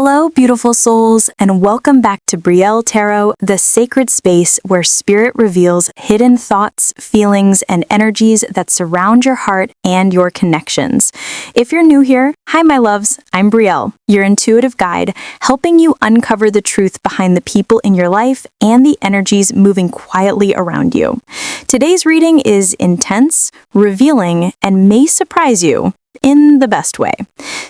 Hello, beautiful souls, and welcome back to Brielle Tarot, the sacred space where spirit reveals hidden thoughts, feelings, and energies that surround your heart and your connections. If you're new here, hi, my loves. I'm Brielle, your intuitive guide, helping you uncover the truth behind the people in your life and the energies moving quietly around you. Today's reading is intense, revealing, and may surprise you in the best way.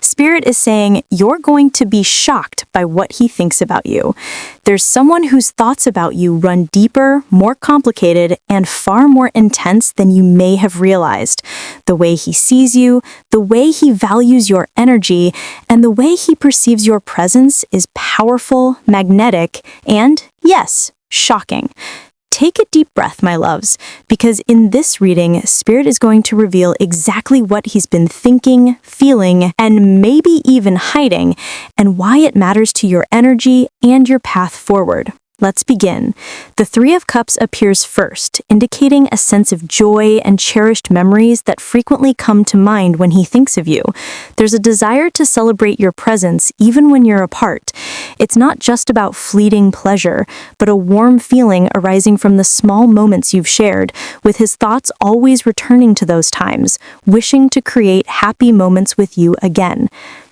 Spirit is saying you're going to be shocked by what he thinks about you. There's someone whose thoughts about you run deeper, more complicated, and far more intense than you may have realized. The way he sees you, the way he values your energy, and the way he perceives your presence is powerful, magnetic, and, yes, shocking. Take a deep breath, my loves, because in this reading, Spirit is going to reveal exactly what he's been thinking, feeling, and maybe even hiding, and why it matters to your energy and your path forward. Let's begin. The Three of Cups appears first, indicating a sense of joy and cherished memories that frequently come to mind when he thinks of you. There's a desire to celebrate your presence even when you're apart. It's not just about fleeting pleasure, but a warm feeling arising from the small moments you've shared, with his thoughts always returning to those times, wishing to create happy moments with you again.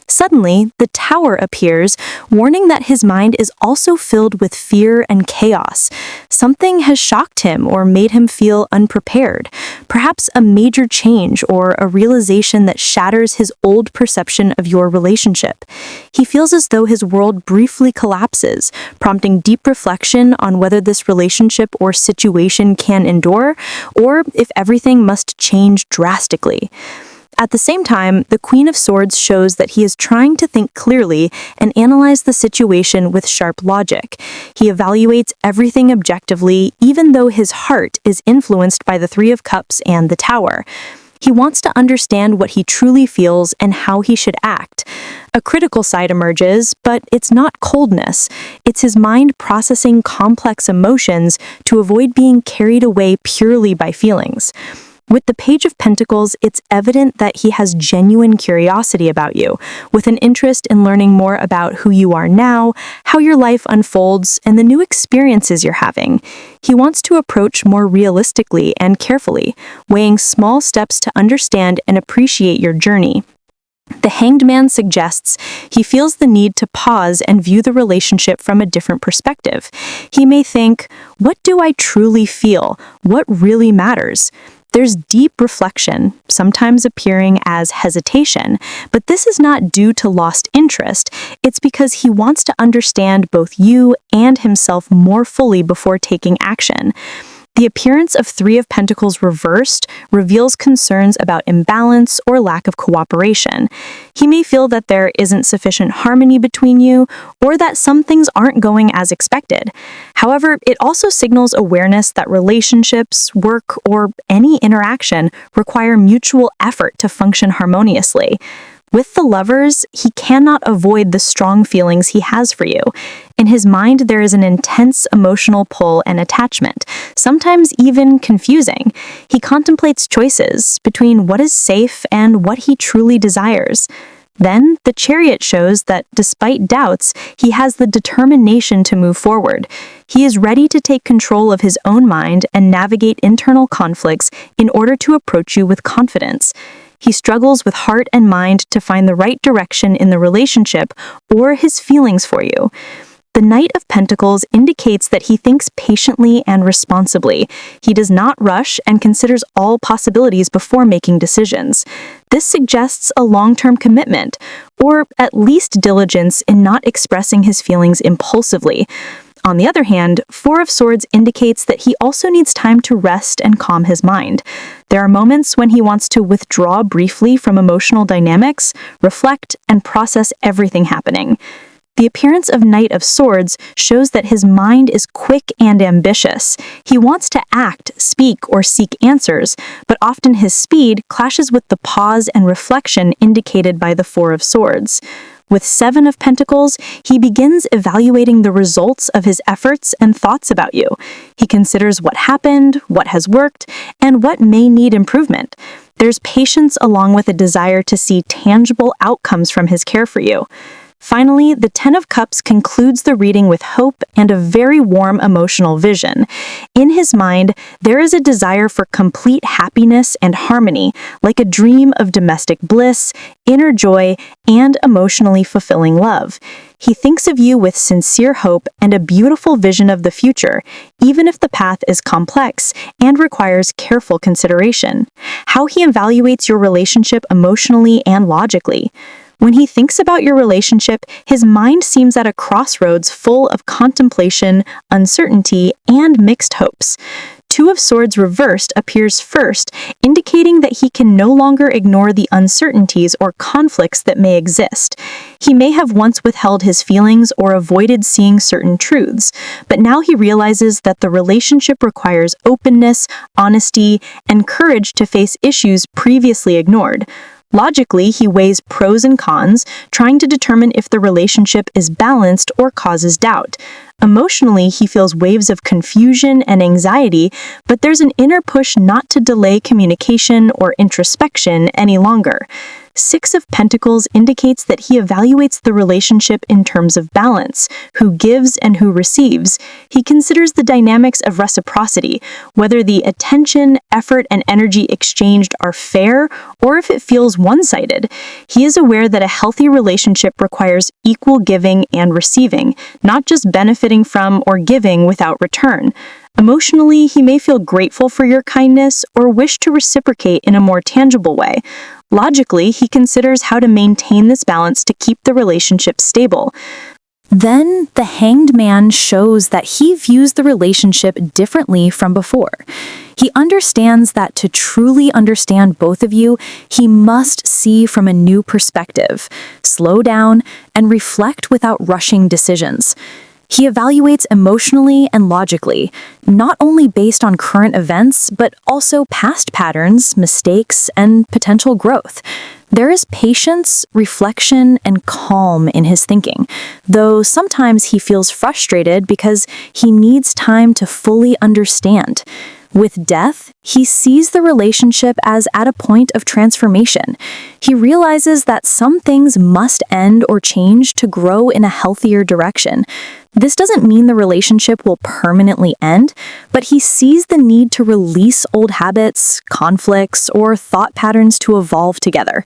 Suddenly, the Tower appears, warning that his mind is also filled with fear and chaos. Something has shocked him or made him feel unprepared. Perhaps a major change or a realization that shatters his old perception of your relationship. He feels as though his world briefly collapses, prompting deep reflection on whether this relationship or situation can endure, or if everything must change drastically. At the same time, the Queen of Swords shows that he is trying to think clearly and analyze the situation with sharp logic. He evaluates everything objectively, even though his heart is influenced by the Three of Cups and the Tower. He wants to understand what he truly feels and how he should act. A critical side emerges, but it's not coldness. It's his mind processing complex emotions to avoid being carried away purely by feelings. With the Page of Pentacles, it's evident that he has genuine curiosity about you, with an interest in learning more about who you are now, how your life unfolds, and the new experiences you're having. He wants to approach more realistically and carefully, weighing small steps to understand and appreciate your journey. The Hanged Man suggests he feels the need to pause and view the relationship from a different perspective. He may think, what do I truly feel? What really matters? There's deep reflection, sometimes appearing as hesitation, but this is not due to lost interest. It's because he wants to understand both you and himself more fully before taking action. The appearance of Three of Pentacles reversed reveals concerns about imbalance or lack of cooperation. He may feel that there isn't sufficient harmony between you, or that some things aren't going as expected. However, it also signals awareness that relationships, work, or any interaction require mutual effort to function harmoniously. With the Lovers, he cannot avoid the strong feelings he has for you. In his mind, there is an intense emotional pull and attachment, sometimes even confusing. He contemplates choices between what is safe and what he truly desires. Then, the Chariot shows that despite doubts, he has the determination to move forward. He is ready to take control of his own mind and navigate internal conflicts in order to approach you with confidence. He struggles with heart and mind to find the right direction in the relationship or his feelings for you. The Knight of Pentacles indicates that he thinks patiently and responsibly. He does not rush and considers all possibilities before making decisions. This suggests a long-term commitment, or at least diligence in not expressing his feelings impulsively. On the other hand, Four of Swords indicates that he also needs time to rest and calm his mind. There are moments when he wants to withdraw briefly from emotional dynamics, reflect, and process everything happening. The appearance of Knight of Swords shows that his mind is quick and ambitious. He wants to act, speak, or seek answers, but often his speed clashes with the pause and reflection indicated by the Four of Swords. With Seven of Pentacles, he begins evaluating the results of his efforts and thoughts about you. He considers what happened, what has worked, and what may need improvement. There's patience along with a desire to see tangible outcomes from his care for you. Finally, the Ten of Cups concludes the reading with hope and a very warm emotional vision. In his mind, there is a desire for complete happiness and harmony, like a dream of domestic bliss, inner joy, and emotionally fulfilling love. He thinks of you with sincere hope and a beautiful vision of the future, even if the path is complex and requires careful consideration. How he evaluates your relationship emotionally and logically. When he thinks about your relationship, his mind seems at a crossroads full of contemplation, uncertainty, and mixed hopes. Two of Swords reversed appears first, indicating that he can no longer ignore the uncertainties or conflicts that may exist. He may have once withheld his feelings or avoided seeing certain truths, but now he realizes that the relationship requires openness, honesty, and courage to face issues previously ignored. Logically, he weighs pros and cons, trying to determine if the relationship is balanced or causes doubt. Emotionally, he feels waves of confusion and anxiety, but there's an inner push not to delay communication or introspection any longer. Six of Pentacles indicates that he evaluates the relationship in terms of balance, who gives and who receives. He considers the dynamics of reciprocity, whether the attention, effort, and energy exchanged are fair or if it feels one-sided. He is aware that a healthy relationship requires equal giving and receiving, not just benefiting from or giving without return. Emotionally, he may feel grateful for your kindness or wish to reciprocate in a more tangible way. Logically, he considers how to maintain this balance to keep the relationship stable. Then, the Hanged Man shows that he views the relationship differently from before. He understands that to truly understand both of you, he must see from a new perspective, slow down, and reflect without rushing decisions. He evaluates emotionally and logically, not only based on current events, but also past patterns, mistakes, and potential growth. There is patience, reflection, and calm in his thinking, though sometimes he feels frustrated because he needs time to fully understand. With Death, he sees the relationship as at a point of transformation. He realizes that some things must end or change to grow in a healthier direction. This doesn't mean the relationship will permanently end, but he sees the need to release old habits, conflicts, or thought patterns to evolve together.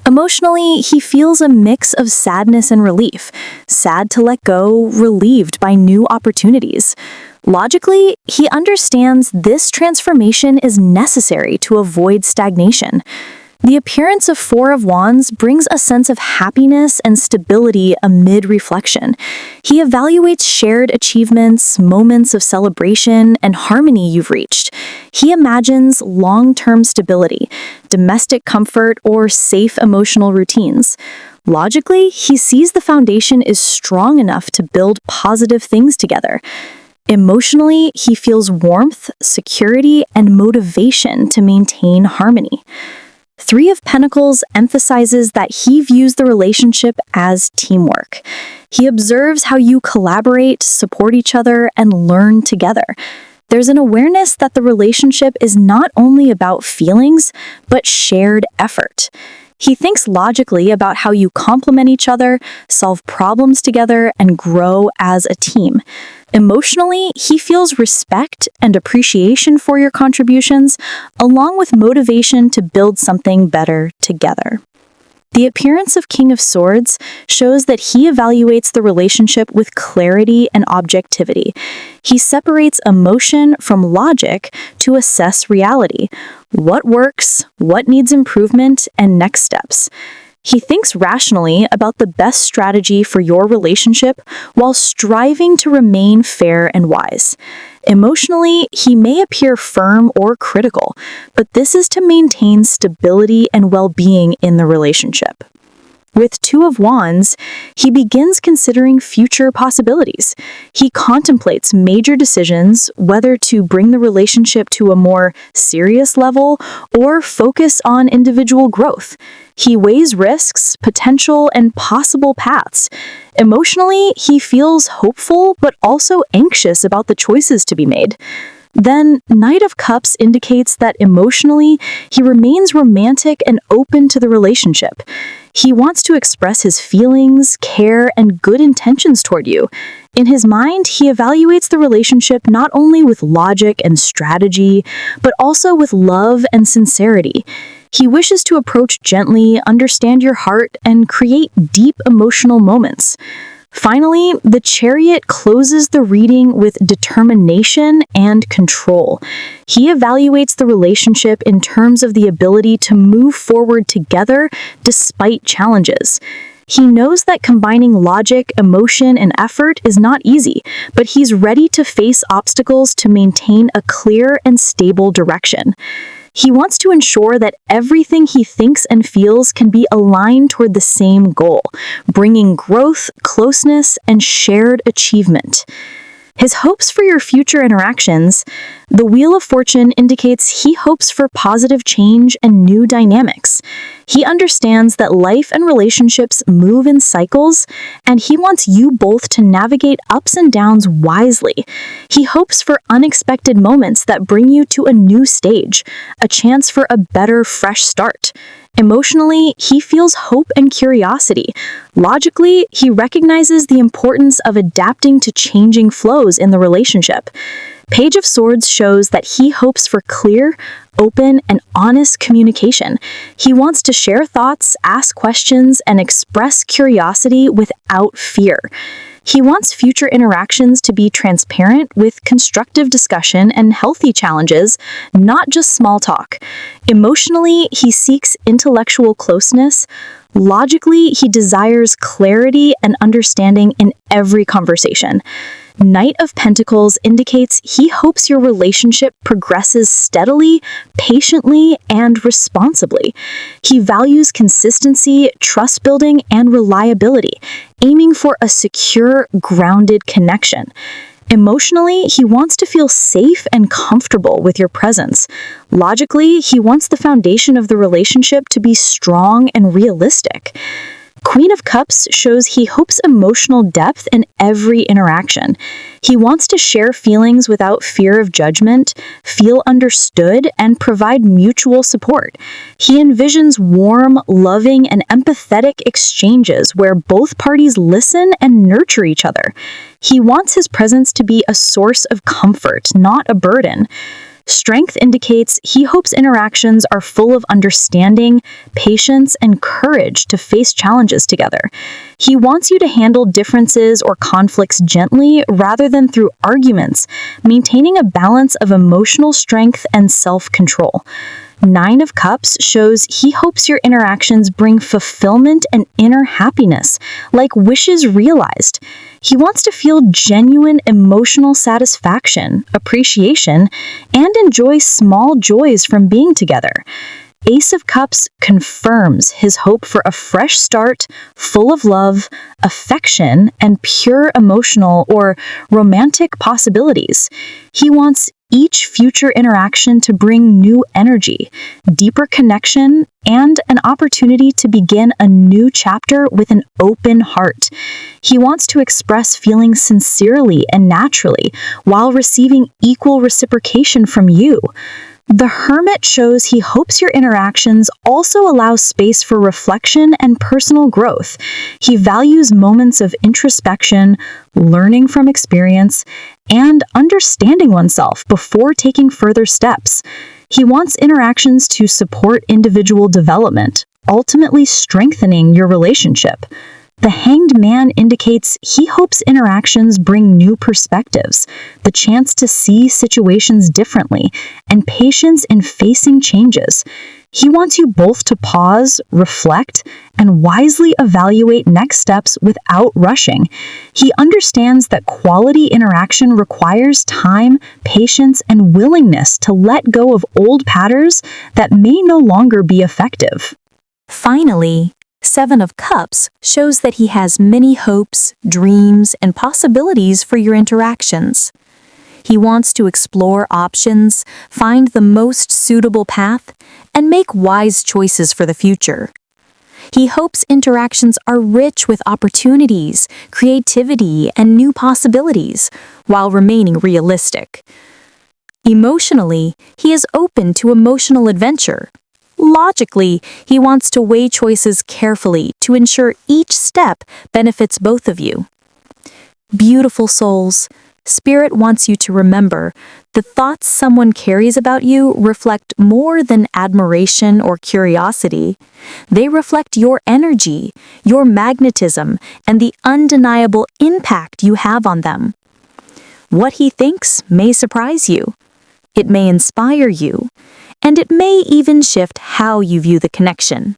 Emotionally, he feels a mix of sadness and relief, sad to let go, relieved by new opportunities. Logically, he understands this transformation is necessary to avoid stagnation. The appearance of Four of Wands brings a sense of happiness and stability amid reflection. He evaluates shared achievements, moments of celebration, and harmony you've reached. He imagines long-term stability, domestic comfort, or safe emotional routines. Logically, he sees the foundation is strong enough to build positive things together. Emotionally, he feels warmth, security, and motivation to maintain harmony. Three of Pentacles emphasizes that he views the relationship as teamwork. He observes how you collaborate, support each other, and learn together. There's an awareness that the relationship is not only about feelings, but shared effort. He thinks logically about how you complement each other, solve problems together, and grow as a team. Emotionally, he feels respect and appreciation for your contributions, along with motivation to build something better together. The appearance of King of Swords shows that he evaluates the relationship with clarity and objectivity. He separates emotion from logic to assess reality. What works, what needs improvement, and next steps. He thinks rationally about the best strategy for your relationship while striving to remain fair and wise. Emotionally, he may appear firm or critical, but this is to maintain stability and well-being in the relationship. With Two of Wands, he begins considering future possibilities. He contemplates major decisions, whether to bring the relationship to a more serious level or focus on individual growth. He weighs risks, potential, and possible paths. Emotionally, he feels hopeful but also anxious about the choices to be made. Then, Knight of Cups indicates that emotionally, he remains romantic and open to the relationship. He wants to express his feelings, care, and good intentions toward you. In his mind, he evaluates the relationship not only with logic and strategy, but also with love and sincerity. He wishes to approach gently, understand your heart, and create deep emotional moments. Finally, the Chariot closes the reading with determination and control. He evaluates the relationship in terms of the ability to move forward together despite challenges. He knows that combining logic, emotion, and effort is not easy, but he's ready to face obstacles to maintain a clear and stable direction. He wants to ensure that everything he thinks and feels can be aligned toward the same goal, bringing growth, closeness, and shared achievement. His hopes for your future interactions, the Wheel of Fortune indicates he hopes for positive change and new dynamics. He understands that life and relationships move in cycles, and he wants you both to navigate ups and downs wisely. He hopes for unexpected moments that bring you to a new stage, a chance for a better, fresh start. Emotionally, he feels hope and curiosity. Logically, he recognizes the importance of adapting to changing flows in the relationship. Page of Swords shows that he hopes for clear, open, and honest communication. He wants to share thoughts, ask questions, and express curiosity without fear. He wants future interactions to be transparent with constructive discussion and healthy challenges, not just small talk. Emotionally, he seeks intellectual closeness. Logically, he desires clarity and understanding in every conversation. Knight of Pentacles indicates he hopes your relationship progresses steadily, patiently, and responsibly. He values consistency, trust building, and reliability, aiming for a secure, grounded connection. Emotionally, he wants to feel safe and comfortable with your presence. Logically, he wants the foundation of the relationship to be strong and realistic. Queen of Cups shows he hopes emotional depth in every interaction. He wants to share feelings without fear of judgment, feel understood, and provide mutual support. He envisions warm, loving, and empathetic exchanges where both parties listen and nurture each other. He wants his presence to be a source of comfort, not a burden. Strength indicates he hopes interactions are full of understanding, patience, and courage to face challenges together. He wants you to handle differences or conflicts gently rather than through arguments, maintaining a balance of emotional strength and self-control. Nine of Cups shows he hopes your interactions bring fulfillment and inner happiness, like wishes realized. He wants to feel genuine emotional satisfaction, appreciation, and enjoy small joys from being together. Ace of Cups confirms his hope for a fresh start, full of love, affection, and pure emotional or romantic possibilities. He wants each future interaction to bring new energy, deeper connection, and an opportunity to begin a new chapter with an open heart. He wants to express feelings sincerely and naturally while receiving equal reciprocation from you. The Hermit shows he hopes your interactions also allow space for reflection and personal growth. He values moments of introspection, learning from experience, and understanding oneself before taking further steps. He wants interactions to support individual development, ultimately strengthening your relationship. The Hanged Man indicates he hopes interactions bring new perspectives, the chance to see situations differently, and patience in facing changes. He wants you both to pause, reflect, and wisely evaluate next steps without rushing. He understands that quality interaction requires time, patience, and willingness to let go of old patterns that may no longer be effective. Finally, Seven of Cups shows that he has many hopes, dreams, and possibilities for your interactions. He wants to explore options, find the most suitable path, and make wise choices for the future. He hopes interactions are rich with opportunities, creativity, and new possibilities, while remaining realistic. Emotionally, he is open to emotional adventure. logically, he wants to weigh choices carefully to ensure each step benefits both of you. Beautiful souls, Spirit wants you to remember the thoughts someone carries about you reflect more than admiration or curiosity. They reflect your energy, your magnetism, and the undeniable impact you have on them. What he thinks may surprise you. It may inspire you, and it may even shift how you view the connection.